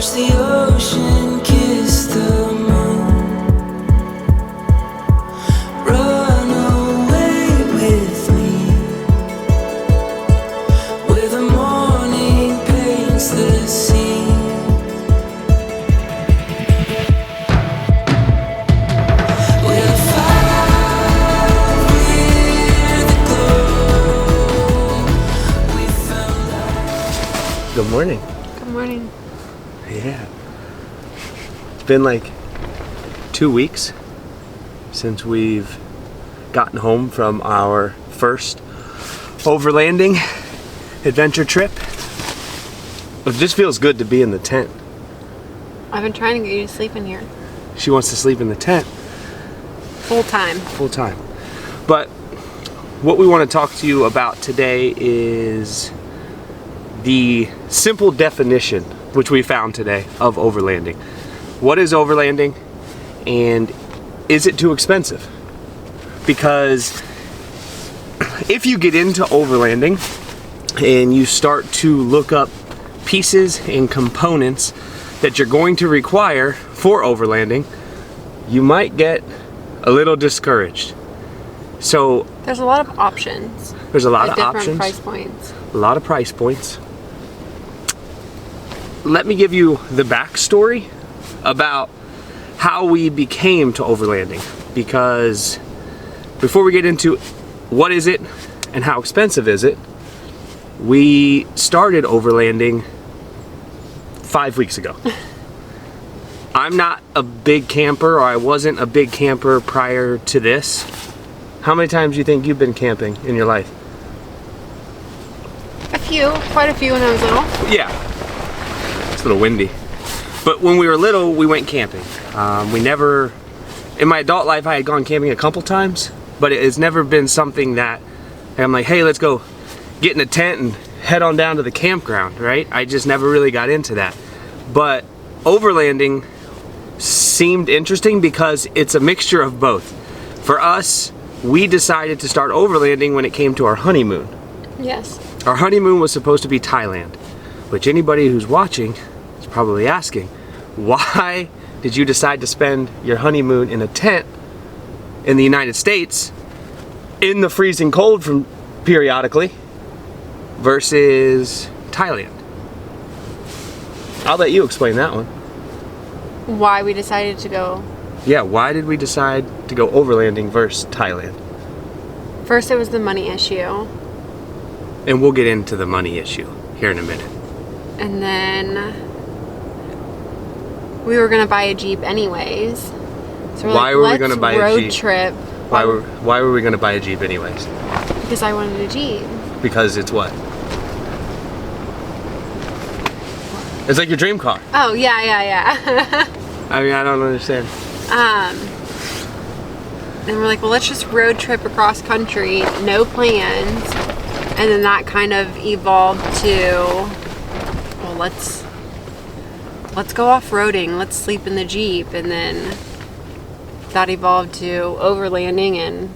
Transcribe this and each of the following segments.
Watch the ocean kiss the moon. Run away with me, where the morning paints the sea. Where the fire with the glow, we found life. Good morning. Good morning. Yeah. It's been like 2 weeks since we've gotten home from our first overlanding adventure trip. It just feels good to be in the tent. I've been trying to get you to sleep in here. She wants to sleep in the tent Full time. full time. But what we want to talk to you about today is the simple definition, which we found today, of overlanding. What is overlanding, and is it too expensive? Because if you get into overlanding and you start to look up pieces and components that you're going to require for overlanding, you might get a little discouraged. So There's a lot of options. there's a lot at of different options, price points. a lot of price points. Let me give you the backstory about how we became to overlanding, because before we get into what is it and how expensive is it, we started overlanding 5 weeks ago. I'm not a big camper, or I wasn't a big camper prior to this. How many times do you think you've been camping in your life? Quite a few when I was little. Yeah, it's a little windy. But when we were little, we went camping. We never, in my adult life, I had gone camping a couple times, but it has never been something that I'm like, hey, let's go get in a tent and head on down to the campground, right? I just never really got into that. But overlanding seemed interesting because it's a mixture of both. For us, we decided to start overlanding when it came to our honeymoon. Yes. Our honeymoon was supposed to be Thailand, which anybody who's watching is probably asking, why did you decide to spend your honeymoon in a tent in the United States in the freezing cold from periodically versus Thailand? I'll let you explain that one. Why we decided to go. Yeah, why did we decide to go overlanding versus Thailand? First, it was the money issue. And we'll get into the money issue here in a minute. And then we were gonna buy a Jeep anyways. So we're Why like, were we let's gonna buy a road Jeep? trip. Why were we gonna buy a Jeep anyways? Because I wanted a Jeep. Because it's what? It's like your dream car. Oh yeah. I mean, I don't understand. And we're like, well, let's just road trip across country, no plans. And then that kind of evolved to, well, let's go off-roading, let's sleep in the Jeep. And then that evolved to overlanding and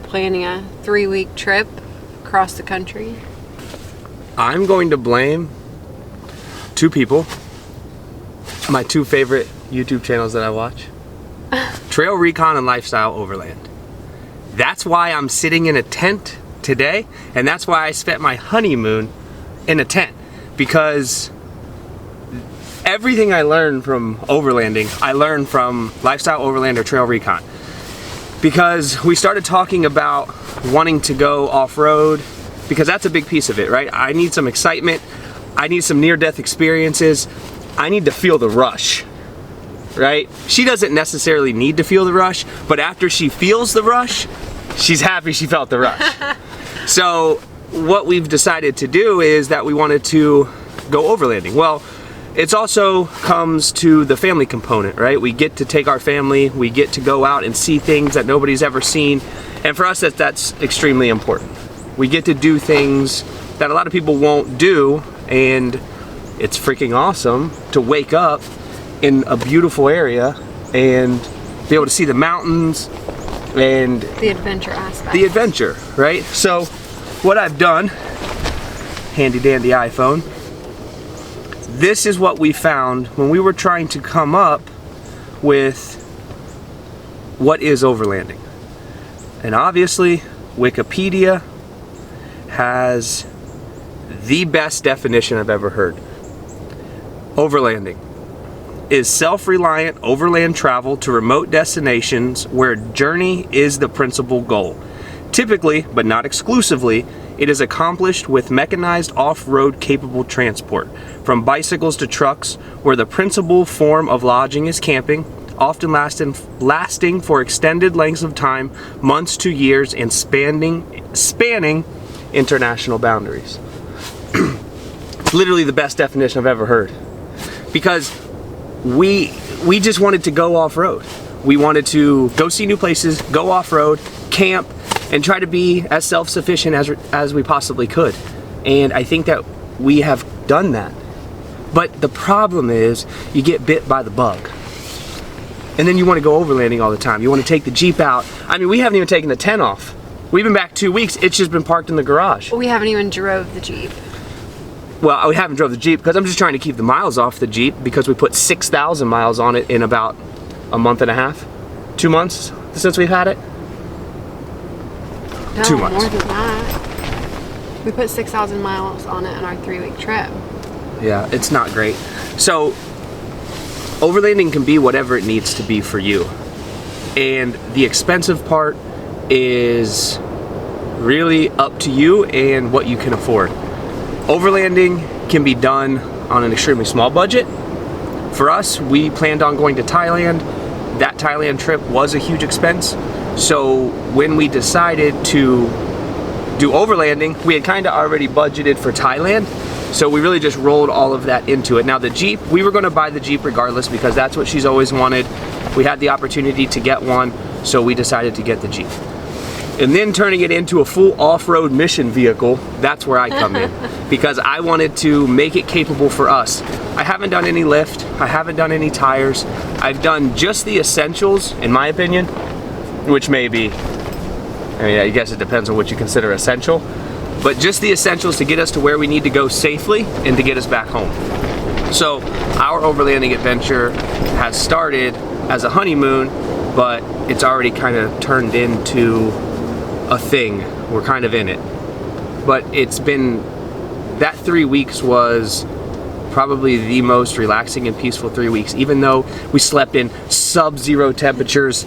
planning a 3-week trip across the country. I'm going to blame two people, my two favorite YouTube channels that I watch. Trail Recon and Lifestyle Overland. That's why I'm sitting in a tent today, and that's why I spent my honeymoon in a tent, because everything I learned from overlanding, I learned from Lifestyle Overland or Trail Recon. Because we started talking about wanting to go off-road, because that's a big piece of it, right? I need some excitement, I need some near-death experiences, I need to feel the rush, right? She doesn't necessarily need to feel the rush, but after she feels the rush, she's happy she felt the rush. So what we've decided to do is that we wanted to go overlanding. Well, it's also comes to the family component, right? We get to take our family, we get to go out and see things that nobody's ever seen, and for us that's extremely important. We get to do things that a lot of people won't do, and it's freaking awesome to wake up in a beautiful area and be able to see the mountains and The adventure aspect. the adventure, right? So what I've done, handy dandy iPhone, this is what we found when we were trying to come up with what is overlanding. And obviously, Wikipedia has the best definition I've ever heard. Overlanding is self-reliant overland travel to remote destinations where journey is the principal goal. Typically, but not exclusively, it is accomplished with mechanized off-road capable transport, from bicycles to trucks, where the principal form of lodging is camping, often lasting for extended lengths of time, months to years, and spanning international boundaries. Literally the best definition I've ever heard. Because we just wanted to go off-road. We wanted to go see new places, go off-road, camp, and try to be as self-sufficient as we possibly could. And I think that we have done that. But the problem is, you get bit by the bug. And then you want to go overlanding all the time. You want to take the Jeep out. I mean, we haven't even taken the tent off. We've been back 2 weeks. It's just been parked in the garage. We haven't even drove the Jeep. Well, we haven't drove the Jeep because I'm just trying to keep the miles off the Jeep, because we put 6,000 miles on it in about a month and a half. 2 months since we've had it. No, 2 months. more than that. We put 6,000 miles on it in our 3-week trip. Yeah, it's not great. So, overlanding can be whatever it needs to be for you. And the expensive part is really up to you and what you can afford. Overlanding can be done on an extremely small budget. For us, we planned on going to Thailand. That Thailand trip was a huge expense. So when we decided to do overlanding, we had kind of already budgeted for Thailand. So we really just rolled all of that into it. Now the Jeep, we were going to buy the Jeep regardless because that's what she's always wanted. We had the opportunity to get one, so we decided to get the Jeep. And then turning it into a full off-road mission vehicle, that's where I come in. Because I wanted to make it capable for us. I haven't done any lift, I haven't done any tires. I've done just the essentials, in my opinion, which may be, I mean, I guess it depends on what you consider essential. But just the essentials to get us to where we need to go safely and to get us back home. So our overlanding adventure has started as a honeymoon, but it's already kind of turned into a thing. We're kind of in it. But it's been, that 3 weeks was probably the most relaxing and peaceful 3 weeks. Even though we slept in sub-zero temperatures,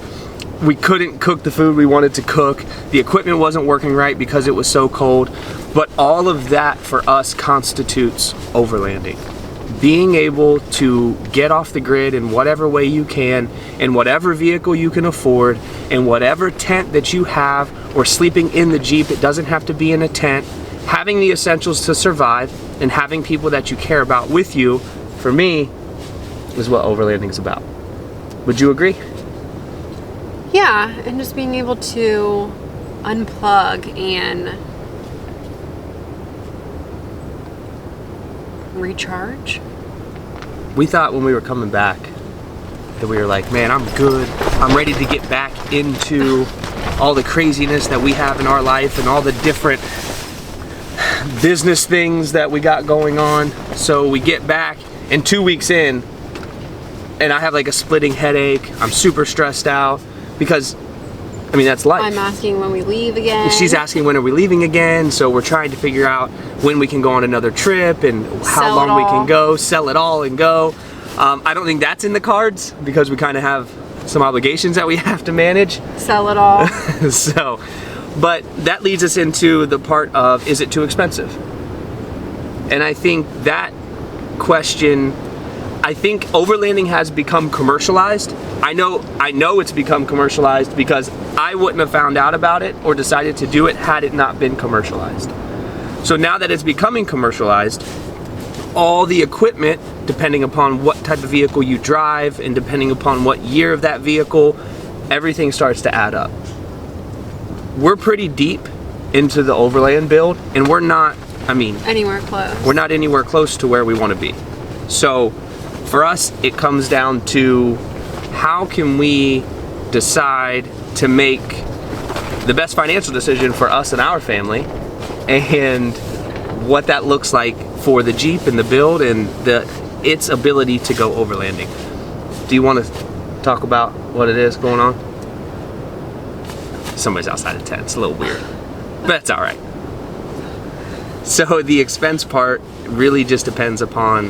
we couldn't cook the food we wanted to cook. The equipment wasn't working right because it was so cold. But all of that for us constitutes overlanding. Being able to get off the grid in whatever way you can, in whatever vehicle you can afford, in whatever tent that you have, or sleeping in the Jeep, it doesn't have to be in a tent, having the essentials to survive, and having people that you care about with you, for me, is what overlanding is about. Would you agree? Yeah, and just being able to unplug and recharge. We thought when we were coming back that we were like, man, I'm good. I'm ready to get back into all the craziness that we have in our life and all the different business things that we got going on. So we get back, and 2 weeks in, and I have like a splitting headache. I'm super stressed out because, I mean, that's life. I'm asking when we leave again. She's asking when are we leaving again, so we're trying to figure out when we can go on another trip and how long we can go, sell it all and go. I don't think that's in the cards because we kind of have some obligations that we have to manage. Sell it all. So, but that leads us into the part of, is it too expensive? And I think that question, I think overlanding has become commercialized. I know it's become commercialized because I wouldn't have found out about it or decided to do it had it not been commercialized. So now that it's becoming commercialized, all the equipment, depending upon what type of vehicle you drive and depending upon what year of that vehicle, everything starts to add up. We're pretty deep into the Overland build, and we're not, I mean, anywhere close. We're not anywhere close to where we want to be. So for us, it comes down to how can we decide to make the best financial decision for us and our family, and what that looks like for the Jeep and the build and the its ability to go overlanding. Do you want to talk about what it is going on? Somebody's outside the tent. It's a little weird, but it's all right. So the expense part really just depends upon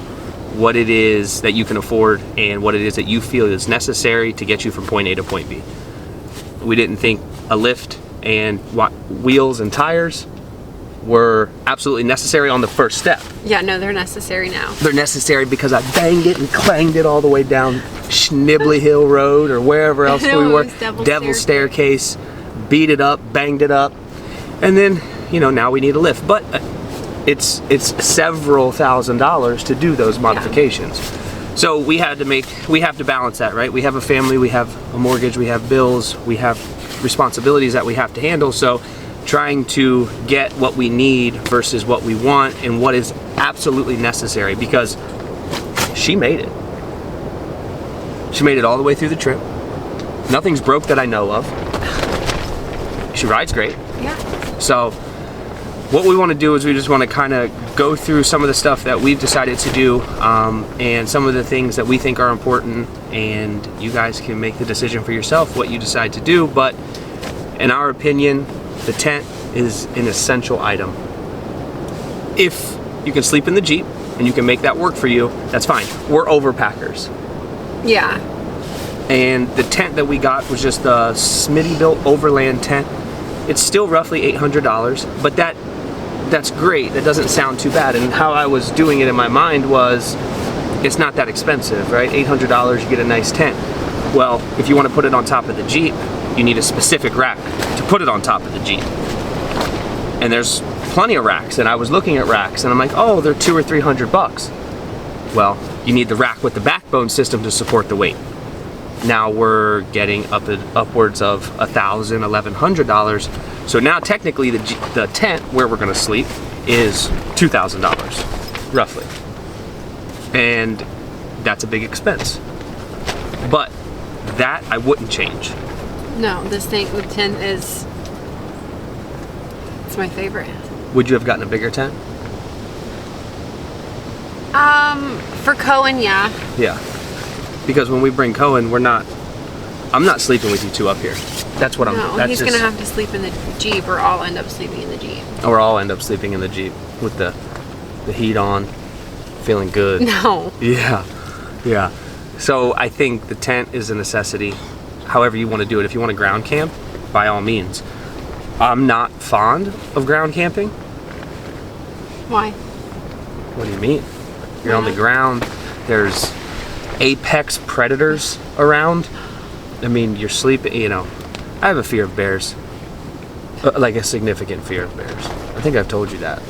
what it is that you can afford and what it is that you feel is necessary to get you from point A to point B. We didn't think a lift and wheels and tires were absolutely necessary on the first step. Yeah, no, they're necessary now. They're necessary because I banged it and clanged it all the way down Schnibley Hill Road or wherever else we were. Devil's Staircase. Beat it up, banged it up, and then, you know, now we need a lift. But it's several $1,000s to do those modifications. Yeah. So we have to balance that, right? We have a family, we have a mortgage, we have bills, we have responsibilities that we have to handle. So trying to get what we need versus what we want and what is absolutely necessary, because she made it. She made it all the way through the trip. Nothing's broke that I know of. She rides great. Yeah. So what we want to do is we just want to kind of go through some of the stuff that we've decided to do, and some of the things that we think are important, and you guys can make the decision for yourself what you decide to do. But in our opinion, the tent is an essential item. If you can sleep in the Jeep and you can make that work for you, that's fine. We're overpackers. Yeah. And the tent that we got was just the SmittyBuilt Overland tent. It's still roughly $800, but that's great. That doesn't sound too bad. And how I was doing it in my mind was, it's not that expensive, right? $800, you get a nice tent. Well, if you want to put it on top of the Jeep, you need a specific rack to put it on top of the Jeep. And there's plenty of racks, and I was looking at racks, and I'm like, oh, they're $200 or $300. Well, you need the rack with the backbone system to support the weight. Now we're getting upwards of $1,000, $1,100. So now technically the tent where we're gonna sleep is $2,000, roughly. And that's a big expense. But that I wouldn't change. No, this thing, the tent it's my favorite. Would you have gotten a bigger tent? For Cohen, yeah. Yeah. Because when we bring Cohen, I'm not sleeping with you two up here. That's what No, he's gonna have to sleep in the Jeep, or I'll end up sleeping in the Jeep. Or I'll end up sleeping in the Jeep with the heat on, feeling good. No. Yeah, yeah. So I think the tent is a necessity. However you want to do it. If you want to ground camp, by all means. I'm not fond of ground camping. Why? What do you mean? You're on the ground. There's apex predators around. I mean, you're sleeping, you know. I have a fear of bears. Like a significant fear of bears. I think I've told you that.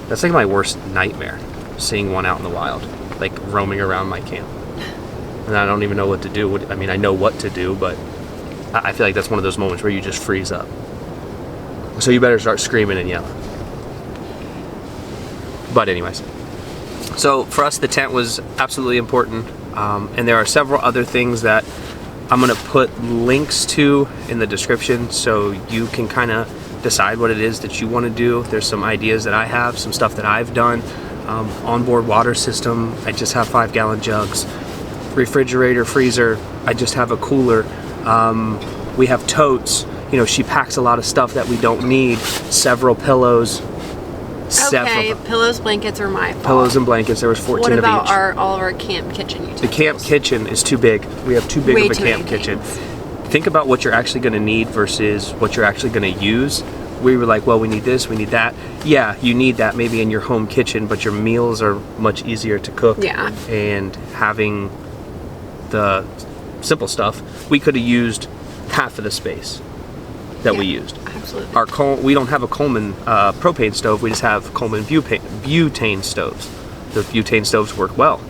That's like my worst nightmare, seeing one out in the wild, like roaming around my camp. And I don't even know what to do. I mean, I know what to do, but I feel like that's one of those moments where you just freeze up. So you better start screaming and yelling. But anyways. So for us, the tent was absolutely important. And there are several other things that I'm gonna put links to in the description so you can kind of decide what it is that you want to do. There's some ideas that I have, some stuff that I've done. Onboard water system, I just have 5-gallon jugs. Refrigerator, freezer, I just have a cooler. We have totes. You know, she packs a lot of stuff that we don't need. Several pillows. Okay, pillows, blankets are my fault. Pillows and blankets, there was 14 What of about each. all of our camp kitchen utensils? The camp kitchen is too big. We have too big Way of a too camp many kitchen. things. Think about what you're actually gonna need versus what you're actually gonna use. We were like, well, we need this, we need that. Yeah, you need that maybe in your home kitchen, but your meals are much easier to cook. Yeah. And having the simple stuff, we could have used half of the space that we used. Absolutely. We don't have a Coleman propane stove, we just have Coleman butane stoves. The butane stoves work well.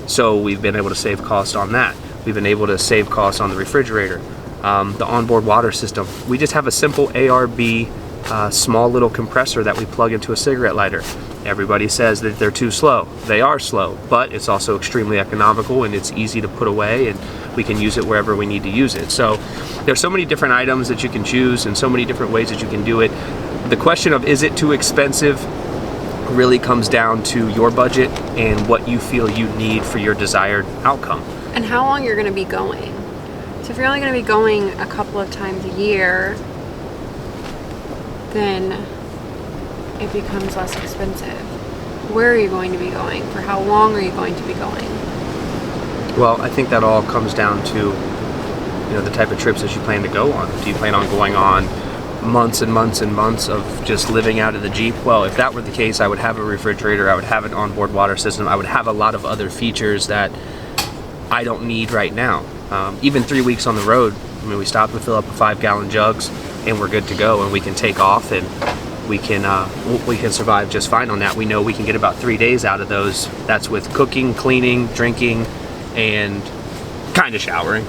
So we've been able to save cost on that. We've been able to save cost on the refrigerator. The onboard water system. We just have a simple ARB small little compressor that we plug into a cigarette lighter. Everybody says that they're too slow. They are slow, but it's also extremely economical and it's easy to put away, and we can use it wherever we need to use it. So there's so many different items that you can choose and so many different ways that you can do it. The question of is it too expensive? really comes down to your budget and what you feel you need for your desired outcome. And how long you're going to be going. So if you're only going to be going a couple of times a year, then it becomes less expensive. Where are you going to be going? For how long are you going to be going? Well, I think that all comes down to, you know, the type of trips that you plan to go on. Do you plan on going on months and months and months of just living out of the Jeep? Well, if that were the case, I would have a refrigerator, I would have an onboard water system, I would have a lot of other features that I don't need right now. Even 3 weeks on the road, I mean, we stop and fill up 5-gallon jugs and we're good to go, and we can take off and we can survive just fine on that. We know we can get about 3 days out of those. That's with cooking, cleaning, drinking, and kind of showering.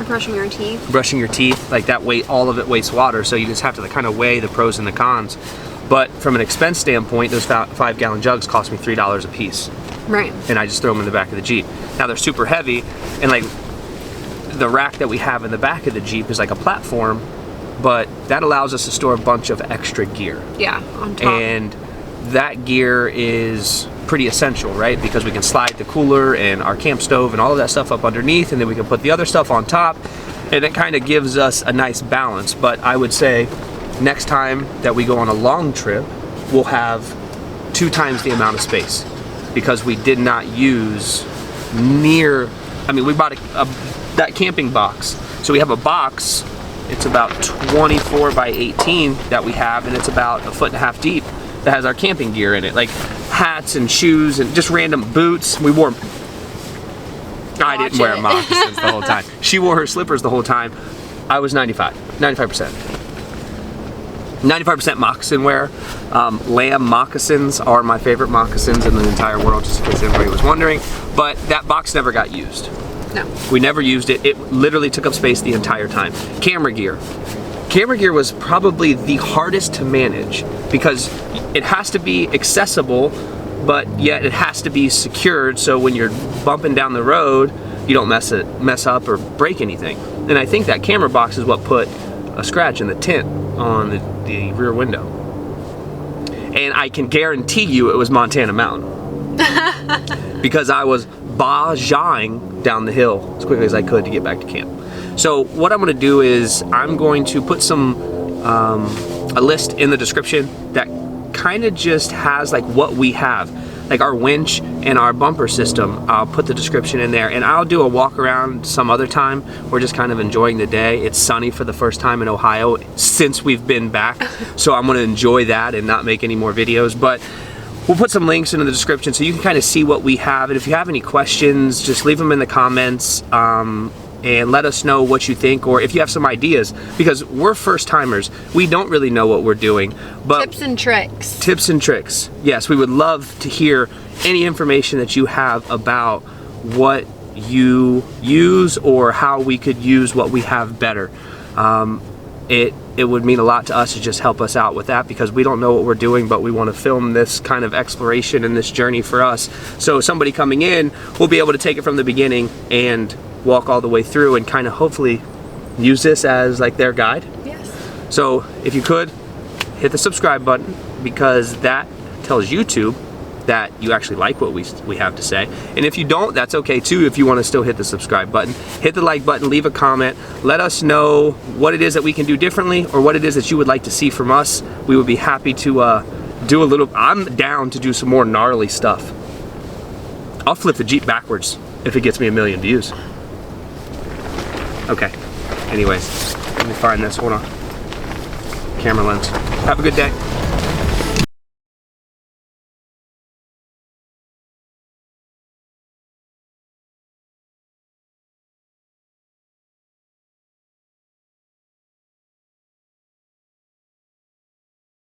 Brushing your teeth. Brushing your teeth, like that all of it wastes water, so you just have to kind of weigh the pros and the cons. But from an expense standpoint, those 5-gallon jugs cost me $3 a piece. Right. And I just throw them in the back of the Jeep. Now they're super heavy, and like the rack that we have in the back of the Jeep is like a platform, but that allows us to store a bunch of extra gear. Yeah, on top. And that gear is pretty essential, right? Because we can slide the cooler and our camp stove and all of that stuff up underneath, and then we can put the other stuff on top, and it kind of gives us a nice balance. But I would say next time that we go on a long trip, we'll have 2 times the amount of space, because we did not use we bought that camping box. So we have a box, it's about 24 by 18 that we have, and it's about 1.5 feet deep, that has our camping gear in it, like hats and shoes and just random boots. I didn't wear moccasins the whole time. She wore her slippers the whole time. I was 95% moccasin wear. Lamb moccasins are my favorite moccasins in the entire world, just in case anybody was wondering. But that box never got used. No. We never used it. It literally took up space the entire time. Camera gear. Camera gear was probably the hardest to manage, because it has to be accessible, but yet it has to be secured, so when you're bumping down the road, you don't mess up or break anything. And I think that camera box is what put a scratch in the tint on the rear window. And I can guarantee you it was Montana Mountain. Because I was ba-jawing down the hill as quickly as I could to get back to camp. So what I'm gonna do is I'm going to put a list in the description that kind of just has like what we have, like our winch and our bumper system. I'll put the description in there, and I'll do a walk around some other time. We're just kind of enjoying the day. It's sunny for the first time in Ohio since we've been back, so I'm gonna enjoy that and not make any more videos. But we'll put some links in the description so you can kind of see what we have, and if you have any questions, just leave them in the comments. And let us know what you think, or if you have some ideas, because we're first timers. We don't really know what we're doing, but tips and tricks. Tips and tricks. Yes, we would love to hear any information that you have about what you use or how we could use what we have better. It would mean a lot to us to just help us out with that, because we don't know what we're doing, but we want to film this kind of exploration and this journey for us. So somebody coming in will be able to take it from the beginning and walk all the way through and kind of hopefully use this as like their guide. Yes. So if you could, hit the subscribe button, because that tells YouTube that you actually like what we have to say. And if you don't, that's okay too. If you want to still hit the subscribe button, hit the like button, leave a comment, let us know what it is that we can do differently, or what it is that you would like to see from us. We would be happy to do a little. I'm down to do some more gnarly stuff. I'll flip the Jeep backwards if it gets me 1 million views. Okay, anyways, let me find this, hold on. Camera lens. Have a good day.